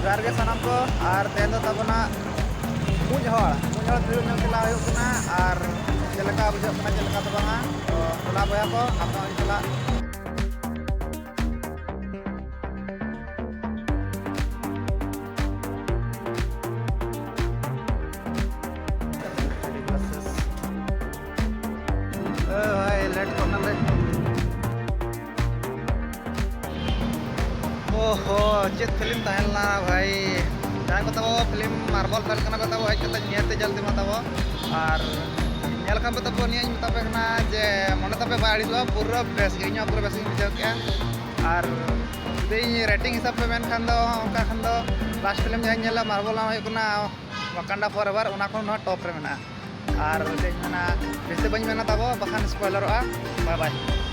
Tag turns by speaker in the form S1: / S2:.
S1: ᱡᱚᱦᱟᱨ ᱜᱮ ᱥᱟᱱᱟᱢ ᱠᱚ ᱟᱨ ᱛᱮᱦᱮᱧ ᱫᱚ ᱛᱟᱵᱚᱱᱟ ᱢᱩᱡ ᱦᱚᱲ ᱯᱷᱤᱞᱢ ᱧᱮᱞ ᱪᱟᱞᱟᱣ ᱦᱩᱭᱩᱜ ᱠᱟᱱᱟ ᱟᱨ ᱪᱮᱫ ᱞᱮᱠᱟ ᱵᱩᱡᱷᱟᱹᱜ ᱠᱟᱱᱟ ᱪᱮᱫ ᱞᱮᱠᱟ ᱫᱚ ᱵᱟᱝᱟ ᱛᱚ ᱴᱚᱞᱟ ᱵᱚᱭᱦᱟ ᱠᱚ ᱟᱯᱮ ᱦᱚᱸ ᱪᱟᱞᱟᱜ भाई लेट करना ले ओहो चेत फिल्म तहलना भाई जहाँ को तब फिल्म मार्बल तहल करना बताबो हज कते नियते जल्दी बताबो और नेल खान बताबो निया बताबे कना जे मने तबे बाड़ी दो पूरा बेस इኛ पूरा बेस बुझाव के और देई रेटिंग हिसाब पे मेन खान दो उनका खान दो लास्ट फिल्म जहाँ नेला मार्बल हो कना वाकांडा फॉरएवर उना खन टॉप रे मेना और बेस मेना बेस बኝ मेना तबो बखान स्पॉइलरआ बाय बाय